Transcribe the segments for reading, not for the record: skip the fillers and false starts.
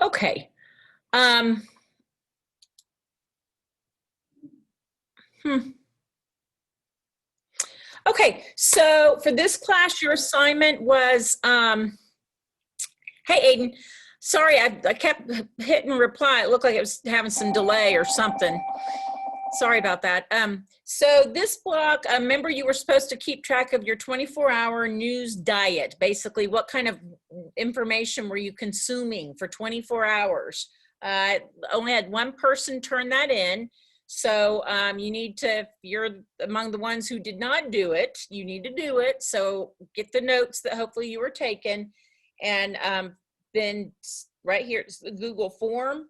Okay. Um, hmm. Okay, so for this class, your assignment was, hey, Aiden, sorry, I kept hitting reply. It looked like it was having some delay or something. Sorry about that. So this block, remember you were supposed to keep track of your 24-hour news diet. Basically, what kind of information were you consuming for 24 hours? Only had one person turn that in. So you need to, if you're among the ones who did not do it, you need to do it. So get the notes that hopefully you were taking. And then right here, it's the Google form,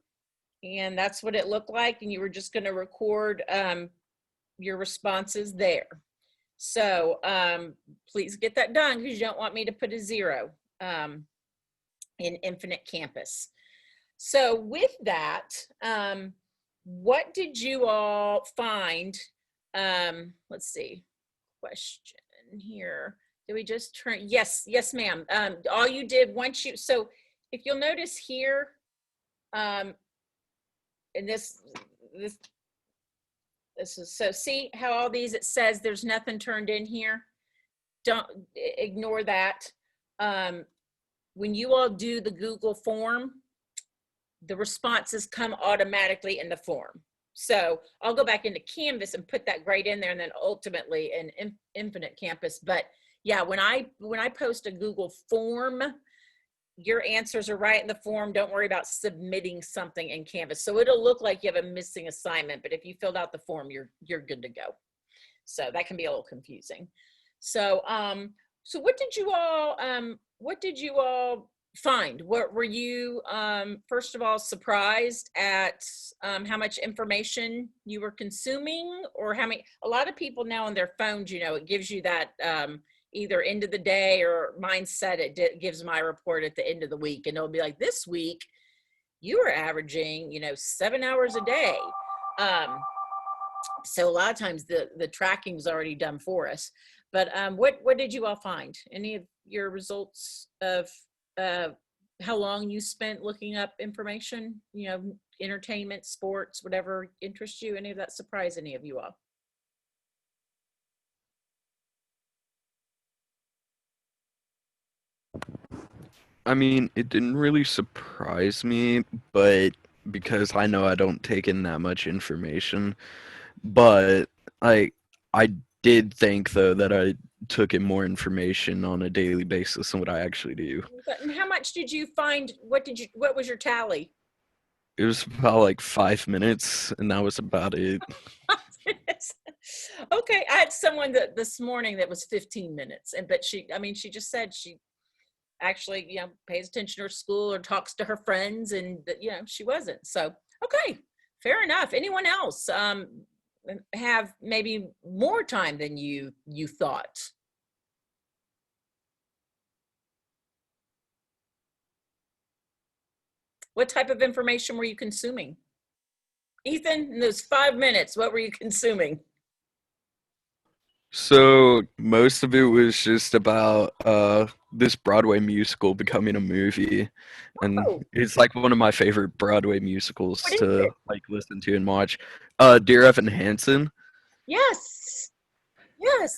and that's what it looked like, and you were just going to record your responses there. So please get that done, because you don't want me to put a zero in Infinite Campus. So with that, what did you all find? Let's see, question here. Did we just turn? Yes, ma'am. All you did once you, so if you'll notice here, and this is, so see how all these, it says there's nothing turned in here. Don't ignore that. When you all do the Google form, the responses come automatically in the form. So I'll go back into Canvas and put that right in there, and then ultimately in Infinite Campus. But yeah, when I post a Google form, your answers are right in the form. Don't worry about submitting something in Canvas. So it'll look like you have a missing assignment, but if you filled out the form, you're good to go. So that can be a little confusing. So so what did you all find? What were you first of all surprised at, how much information you were consuming, or how many? A lot of people now on their phones, you know, it gives you that either end of the day, or mine said it gives my report at the end of the week, and it'll be like, this week you were averaging, you know, 7 hours a day. So a lot of times the tracking is already done for us. But what did you all find? Any of your results of how long you spent looking up information, you know, entertainment, sports, whatever interests you? Any of that surprise any of you all? I mean, it didn't really surprise me, but because I know I don't take in that much information, but I I did think though that I took in more information on a daily basis than what I actually do. And how much did you find? What was your tally? It was about like 5 minutes, and that was about it. Okay, I had someone that this morning that was 15 minutes, and but she, I mean, she just said she actually, you know, pays attention to her school or talks to her friends, and that, you know, she wasn't. So okay, fair enough. Anyone else have maybe more time than you thought? What type of information were you consuming, Ethan? In those 5 minutes, what were you consuming? So most of it was just about this Broadway musical becoming a movie, and Oh, it's like one of my favorite Broadway what musicals is to it? like listen to and watch. Dear Evan Hansen. Yes,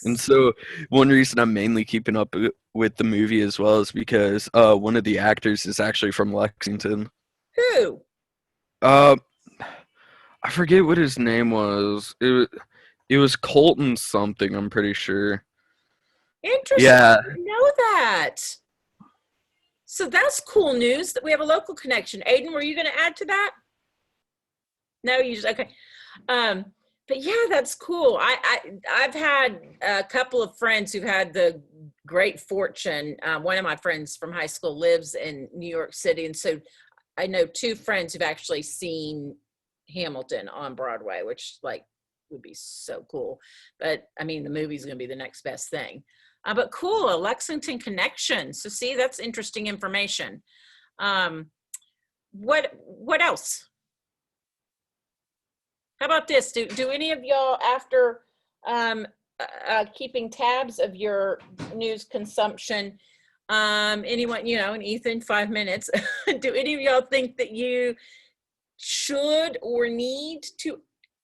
And yes. so one reason I'm mainly keeping up with the movie as well is because one of the actors is actually from Lexington. Who? Uh, I forget what his name was. It was Colton something, I'm pretty sure. Interesting. Yeah. I didn't know that. So that's cool news that we have a local connection. Aiden, were you going to add to that? No, you just okay. Um, but yeah, that's cool. I've had a couple of friends who've had the great fortune. One of my friends from high school lives in New York City, and so I know two friends who've actually seen Hamilton on Broadway, which like would be so cool. But I mean, the movie's going to be the next best thing. But cool, a Lexington connection. So see, that's interesting information. Um, what else? How about this? Do any of y'all, after keeping tabs of your news consumption, Anyone, and Ethan, 5 minutes. Do any of y'all think that you should or need to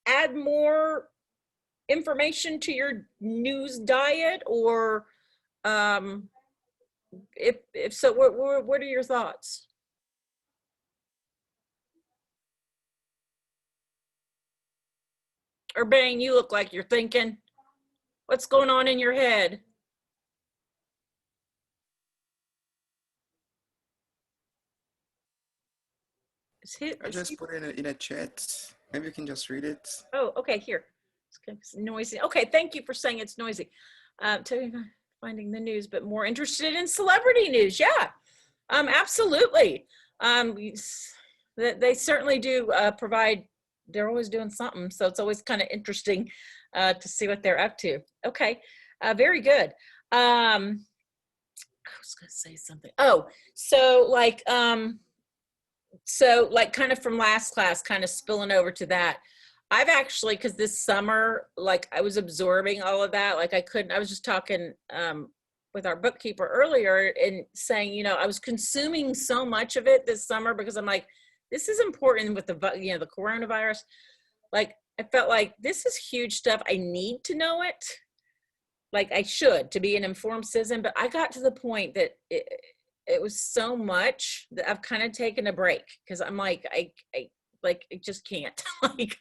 add more information to your news diet, or if so, what are your thoughts? Or Bang, you look like you're thinking. What's going on in your head? I just put it in a chat. Maybe you can just read it. Oh, okay, here. It's noisy. Okay, thank you for saying it's noisy. Finding the news, but more interested in celebrity news. Yeah, absolutely. They certainly do provide, they're always doing something. So it's always kind of interesting to see what they're up to. Okay, very good. I was gonna say something. Oh, so like kind of from last class, kind of spilling over to that. I've actually, because this summer, like I was absorbing all of that. Like I was just talking with our bookkeeper earlier and saying, I was consuming so much of it this summer because I'm like, this is important with the, the coronavirus. Like I felt like this is huge stuff. I need to know it. Like I should, to be an informed citizen. But I got to the point that it was so much that I've kind of taken a break because I'm like, I just can't. Like,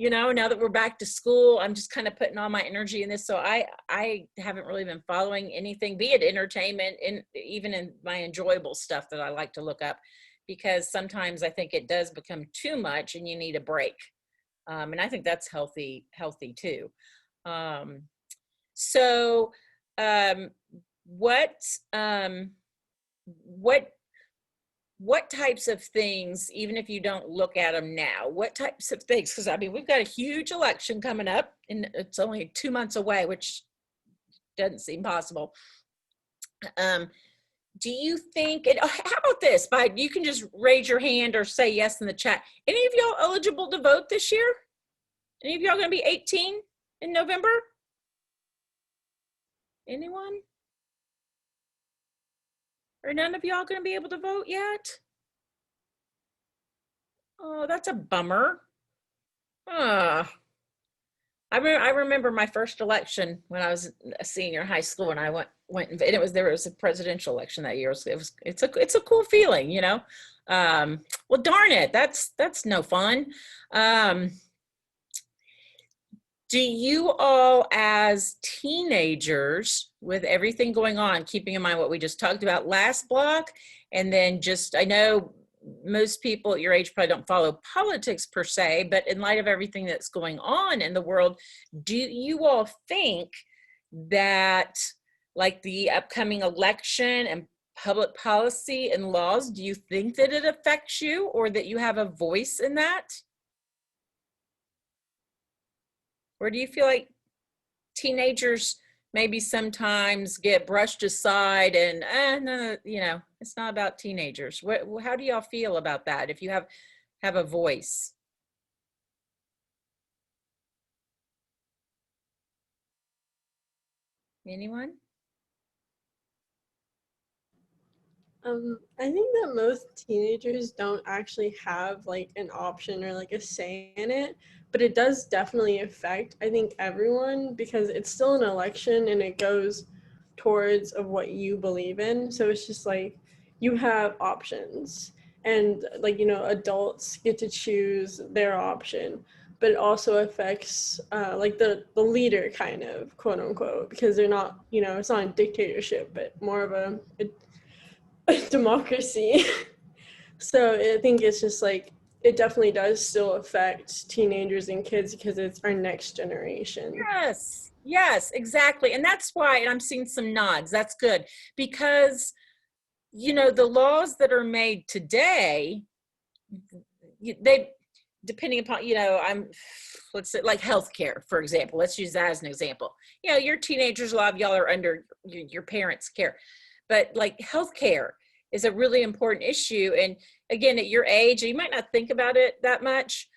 now that we're back to school, I'm just kind of putting all my energy in this. So I haven't really been following anything, be it entertainment, even in my enjoyable stuff that I like to look up, because sometimes I think it does become too much and you need a break. And I think that's healthy too. What types of things, even if you don't look at them now, what types of things, because I mean, we've got a huge election coming up and it's only 2 months away, which doesn't seem possible. Do you think, and how about this, you can just raise your hand or say yes in the chat. Any of y'all eligible to vote this year? Any of y'all gonna be 18 in November? Anyone? Are none of y'all going to be able to vote yet? Oh, that's a bummer. I remember my first election when I was a senior in high school, and I went and there was a presidential election that year. It's a cool feeling, well, darn it, that's no fun. Do you all, as teenagers, with everything going on, keeping in mind what we just talked about last block, and then I know most people at your age probably don't follow politics per se, but in light of everything that's going on in the world, do you all think that, like the upcoming election and public policy and laws, do you think that it affects you or that you have a voice in that? Or do you feel like teenagers maybe sometimes get brushed aside and no, it's not about teenagers? How do y'all feel about that if you have a voice? Anyone? I think that most teenagers don't actually have like an option or like a say in it, but it does definitely affect, I think, everyone, because it's still an election and it goes towards of what you believe in. So it's just like you have options, and like, adults get to choose their option, but it also affects like the leader, kind of, quote unquote, because they're not, it's not a dictatorship, but more of a democracy. So I think it's just like, it definitely does still affect teenagers and kids because it's our next generation. Yes, exactly. And that's why, and I'm seeing some nods, that's good, because the laws that are made today, they, depending upon, let's say like healthcare, for example, let's use that as an example. Your teenagers, a lot of y'all are under your parents' care, but like healthcare is a really important issue. And again, at your age, you might not think about it that much,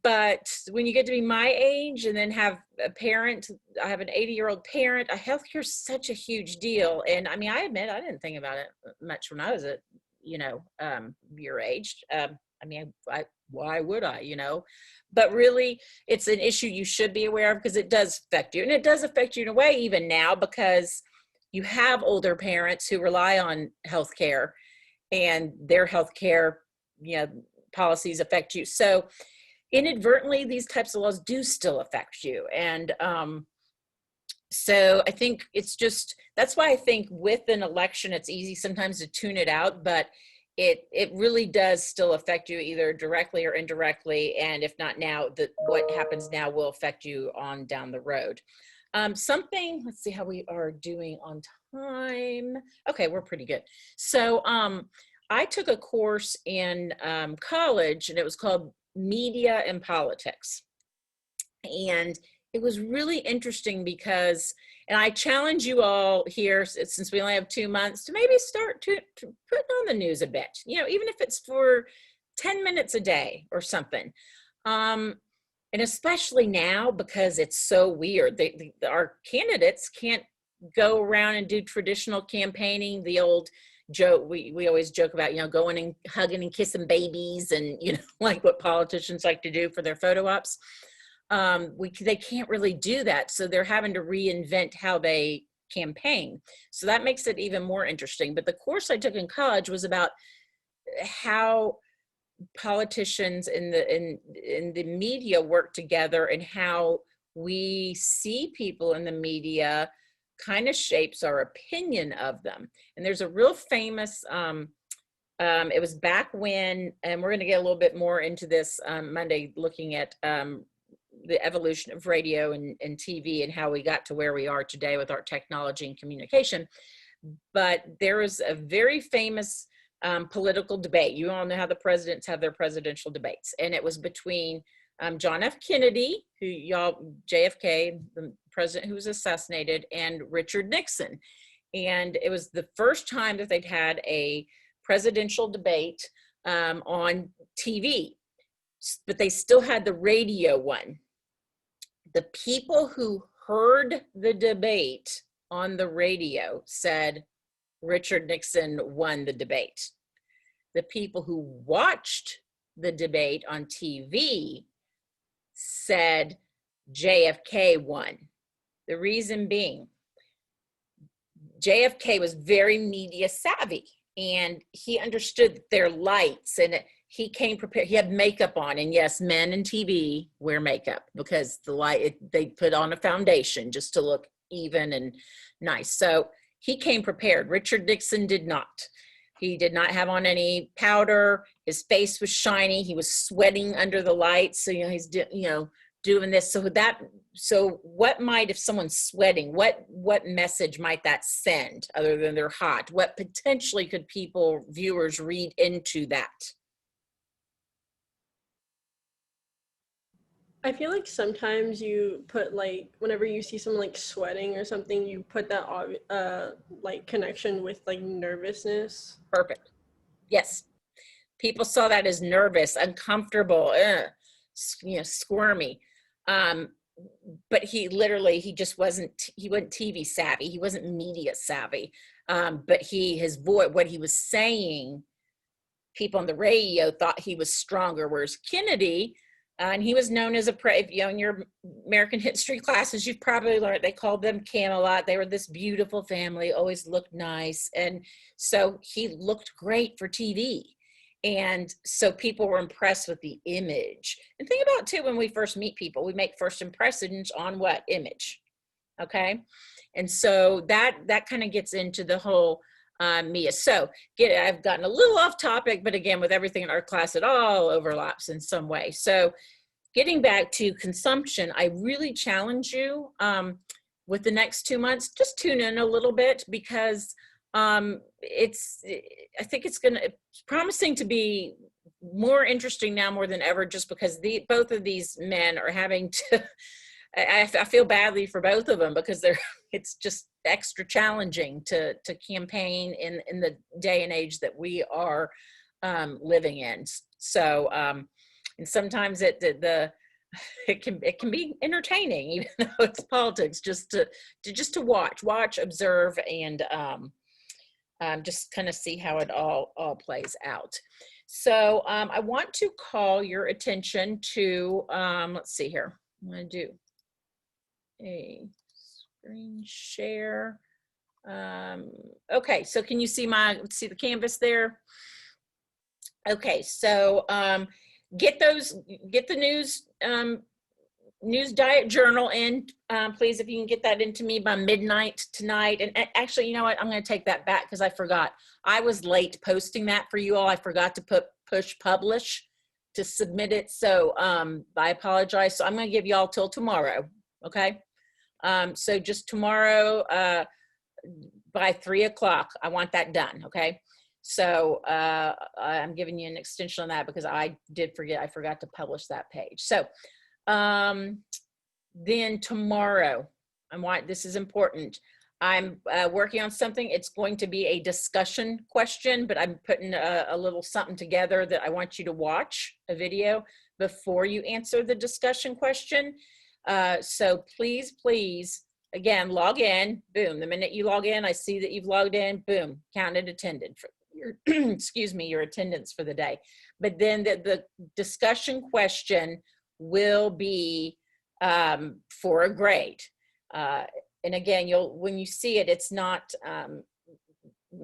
But when you get to be my age and then have a parent, I have an 80-year-old parent, healthcare is such a huge deal. And I mean, I admit I didn't think about it much when I was at, your age. I mean, why would I, But really, it's an issue you should be aware of because it does affect you. And it does affect you in a way even now because you have older parents who rely on healthcare and their healthcare, policies affect you. So inadvertently, these types of laws do still affect you. And so I think that's why I think with an election, it's easy sometimes to tune it out, but it really does still affect you either directly or indirectly. And if not now, what happens now will affect you on down the road. Let's see how we are doing on time. Okay, we're pretty good. So I took a course in college and it was called Media and Politics. And it was really interesting because, and I challenge you all here, since we only have 2 months, to maybe start to put on the news a bit, even if it's for 10 minutes a day or something. And especially now because it's so weird. Our candidates can't go around and do traditional campaigning, the old joke we always joke about, going and hugging and kissing babies and, like what politicians like to do for their photo ops. They can't really do that. So they're having to reinvent how they campaign. So that makes it even more interesting. But the course I took in college was about how politicians in the media work together and how we see people in the media kind of shapes our opinion of them. And there's a real famous, it was back when, and we're going to get a little bit more into this Monday, looking at the evolution of radio and TV and how we got to where we are today with our technology and communication. But there was a very famous political debate. You all know how the presidents have their presidential debates. And it was between John F. Kennedy, JFK, the president who was assassinated, and Richard Nixon. And it was the first time that they'd had a presidential debate on TV, but they still had the radio one. The people who heard the debate on the radio said Richard Nixon won the debate. The people who watched the debate on TV said JFK won. The reason being, JFK was very media savvy and he understood their lights, and he came prepared. He had makeup on, and yes, men in TV wear makeup because they put on a foundation just to look even and nice. So he came prepared. Richard Nixon did not. He did not have on any powder. His face was shiny. He was sweating under the lights. So, he's doing this. So what might, if someone's sweating, what message might that send other than they're hot? What potentially could viewers read into that? I feel like sometimes you put whenever you see someone sweating or something, you put that connection with nervousness. Perfect. Yes. People saw that as nervous, uncomfortable, squirmy. But he just wasn't TV savvy. He wasn't media savvy. But his voice, what he was saying, people on the radio thought he was stronger. Whereas Kennedy, and he was known as in your American history classes, you've probably learned, they called them Camelot. They were this beautiful family, always looked nice. And so he looked great for TV. And so people were impressed with the image. And think about too, when we first meet people, we make first impressions on what? Image. Okay. And so that kind of gets into the whole Mia. So I've gotten a little off topic, but again, with everything in our class, it all overlaps in some way. So getting back to consumption, I really challenge you with the next 2 months, just tune in a little bit because I think it's promising to be more interesting now more than ever, just because both of these men are having to, I feel badly for both of them because it's just extra challenging to campaign in the day and age that we are living in. So And sometimes it can be entertaining, even though it's politics, just to watch, observe, and just kind of see how it all plays out. So I want to call your attention to, let's see here. I'm going to do a screen share. Okay, so can you see the canvas there? Okay, so get the news diet journal in, please, if you can get that into me by midnight tonight. And actually, you know what, I'm going to take that back because I forgot. I was late posting that for you all. I forgot to push publish to submit it, so I apologize. So I'm going to give you all till tomorrow, okay? So just tomorrow by 3 o'clock, I want that done, okay? So I'm giving you an extension on that because I forgot to publish that page. So then tomorrow, this is important. I'm working on something. It's going to be a discussion question, but I'm putting a little something together that I want you to watch a video before you answer the discussion question. So please, again, log in, boom. The minute you log in, I see that you've logged in, boom, counted, attended for your, excuse me, your attendance for the day. But then the discussion question will be for a grade. And again, when you see it, it's not,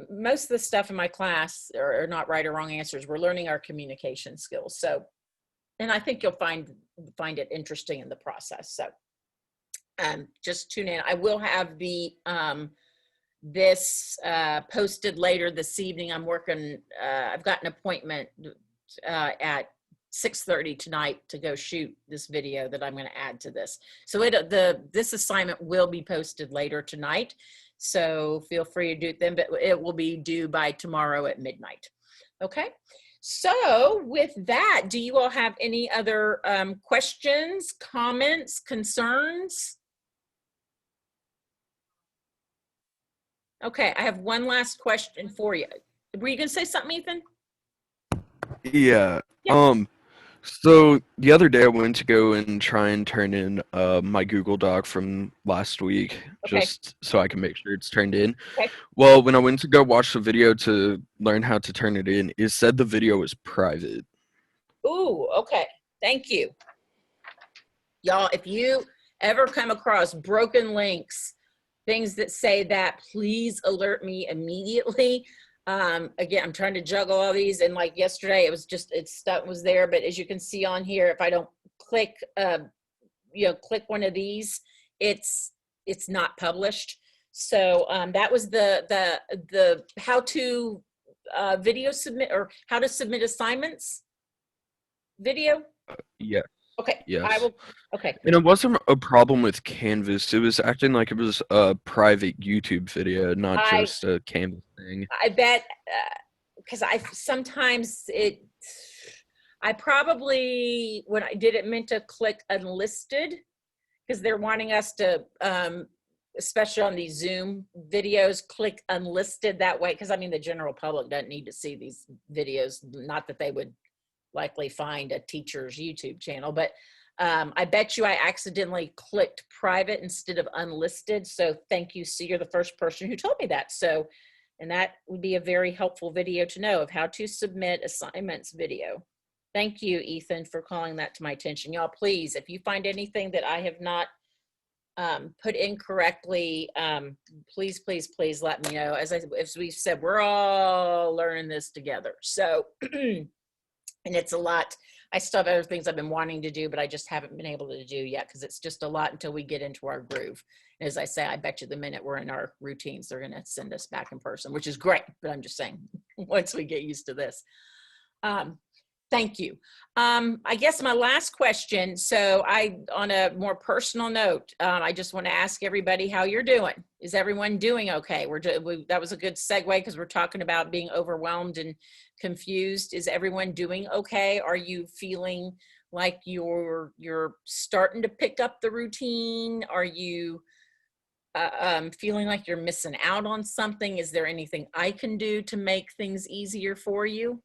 most of the stuff in my class are not right or wrong answers. We're learning our communication skills. So, and I think you'll find it interesting in the process. So just tune in. I will have this posted later this evening. I'm working, I've got an appointment at 6:30 tonight to go shoot this video that I'm going to add to this. So this assignment will be posted later tonight. So feel free to do it then, but it will be due by tomorrow at midnight. Okay. So with that, do you all have any other questions, comments, concerns? Okay, I have one last question for you. Were you going to say something, Ethan? Yeah. Yeah. So the other day I went to go and try and turn in my Google Doc from last week, Okay. just so I can make sure it's turned in. Okay. Well, when I went to go watch the video to learn how to turn it in, it said the video was private. Ooh, okay. Thank you. Y'all, if you ever come across broken links, things that say that, please alert me immediately. Again, I'm trying to juggle all these, and like yesterday, stuff was there, but as you can see on here, if I don't click, click one of these, it's not published. So that was the how to video submit, or how to submit assignments video. Yeah. Okay. Yes. I will. Okay. And it wasn't a problem with Canvas. It was acting like it was a private YouTube video, not just a Canvas thing. I bet, because I probably, when I did it, meant to click unlisted, because they're wanting us to, especially on these Zoom videos, click unlisted that way. Because I mean, the general public doesn't need to see these videos. Not that they would likely find a teacher's YouTube channel, but I bet you I accidentally clicked private instead of unlisted. So thank you. So you're the first person who told me that. So, and that would be a very helpful video to know of how to submit assignments video. Thank you, Ethan, for calling that to my attention. Y'all, please, if you find anything that I have not put incorrectly, please let me know. As we said, we're all learning this together. So, and it's a lot. I still have other things I've been wanting to do, but I just haven't been able to do yet because it's just a lot until we get into our groove. And as I say, I bet you the minute we're in our routines, they're going to send us back in person, which is great. But I'm just saying, once we get used to this. Thank you. I guess my last question. So on a more personal note, I just want to ask everybody how you're doing. Is everyone doing okay? That was a good segue because we're talking about being overwhelmed and confused. Is everyone doing okay? Are you feeling like you're starting to pick up the routine? Are you feeling like you're missing out on something? Is there anything I can do to make things easier for you?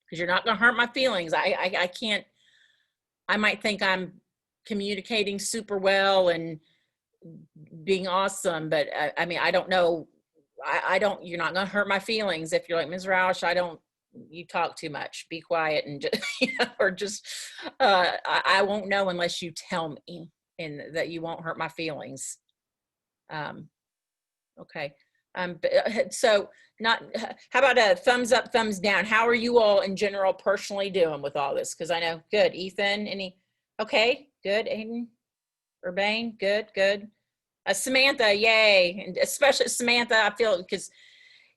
because you're not going to hurt my feelings. I can't, I might think I'm communicating super well and being awesome, but I mean, I don't know. I don't, you're not going to hurt my feelings if you're like, Ms. Roush, you talk too much, be quiet, and just, or just, I won't know unless you tell me, and that you won't hurt my feelings. Okay. So how about a thumbs up, thumbs down? How are you all in general personally doing with all this? Cause I know, good. Ethan, okay, good. Aiden, Urbane, good. Samantha, yay. And especially Samantha, I feel because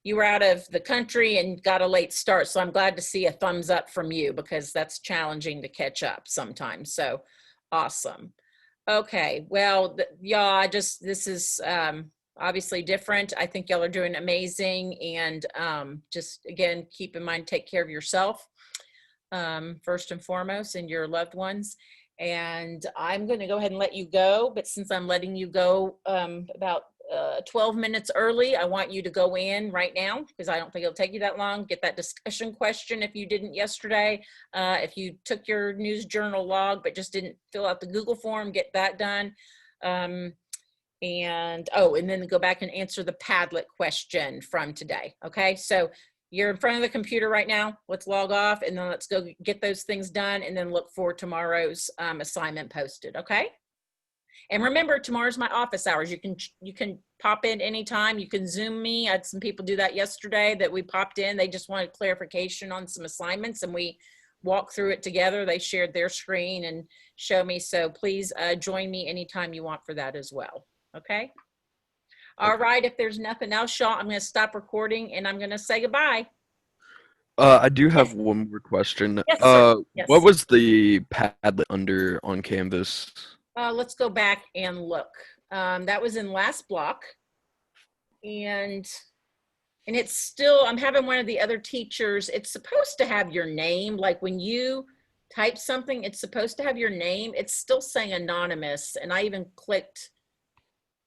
you were out of the country and got a late start. So I'm glad to see a thumbs up from you, because that's challenging to catch up sometimes. So awesome. Okay. Well, y'all, this is obviously different. I think y'all are doing amazing. And just again, keep in mind, take care of yourself first and foremost, and your loved ones. And I'm going to go ahead and let you go. But since I'm letting you go about 12 minutes early, I want you to go in right now, because I don't think it'll take you that long. Get that discussion question if you didn't yesterday. If you took your news journal log but just didn't fill out the Google form, get that done. And then go back and answer the Padlet question from today. Okay, so you're in front of the computer right now. Let's log off, and then let's go get those things done, and then look for tomorrow's assignment posted. Okay. And remember, tomorrow's my office hours. You can pop in anytime. You can Zoom me. I had some people do that yesterday that we popped in. They just wanted clarification on some assignments, and we walked through it together. They shared their screen and show me. So please join me anytime you want for that as well. Okay. All right. If there's nothing else, Shaw, I'm going to stop recording and I'm going to say goodbye. I do have one more question. Yes, sir. Yes. What was the Padlet under on Canvas? Let's go back and look. That was in last block. And it's still, I'm having one of the other teachers, it's supposed to have your name. Like when you type something, it's supposed to have your name. It's still saying anonymous. And I even clicked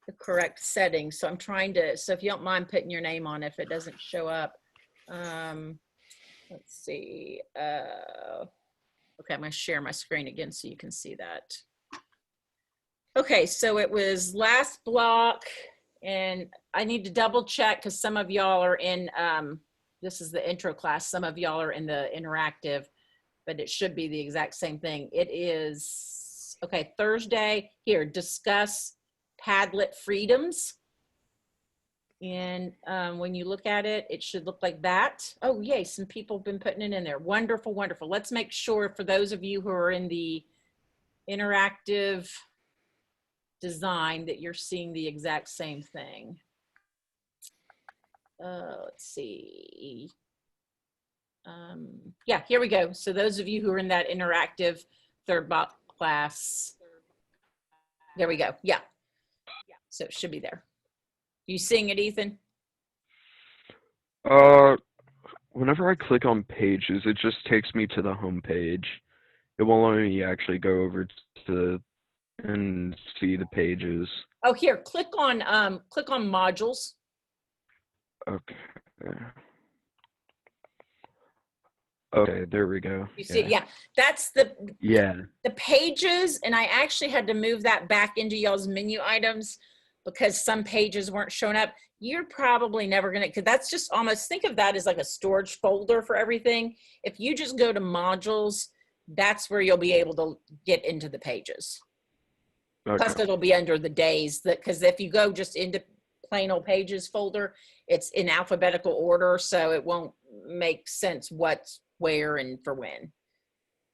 the correct settings. So I'm trying to, so if you don't mind putting your name on if it doesn't show up. Let's see. Okay, I'm going to share my screen again so you can see that. Okay, so it was last block, and I need to double check because some of y'all are in, this is the intro class, some of y'all are in the interactive, but it should be the exact same thing. It is, okay, Thursday, here, discuss Padlet freedoms. And when you look at it, it should look like that. Oh, yay, some people have been putting it in there. Wonderful, wonderful. Let's make sure for those of you who are in the interactive design that you're seeing the exact same thing. Let's see. Yeah, here we go. So those of you who are in that interactive third block class, there we go. Yeah. So it should be there. You seeing it, Ethan? Whenever I click on pages, it just takes me to the home page. It won't let me actually go over to and see the pages. Oh, here, click on modules. Okay. Okay, there we go. You see, yeah, that's the pages, and I actually had to move that back into y'all's menu items because some pages weren't showing up. You're probably never gonna, because that's just almost, think of that as like a storage folder for everything. If you just go to modules, that's where you'll be able to get into the pages. Okay. Plus it'll be under the days, because if you go just into plain old pages folder, it's in alphabetical order, so it won't make sense what's where and for when.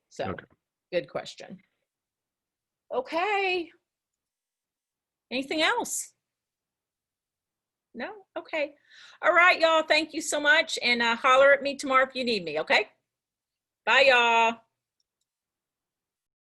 So okay. Good question. Okay. Anything else? No? Okay. All right, y'all. Thank you so much. And holler at me tomorrow if you need me, okay? Bye, y'all.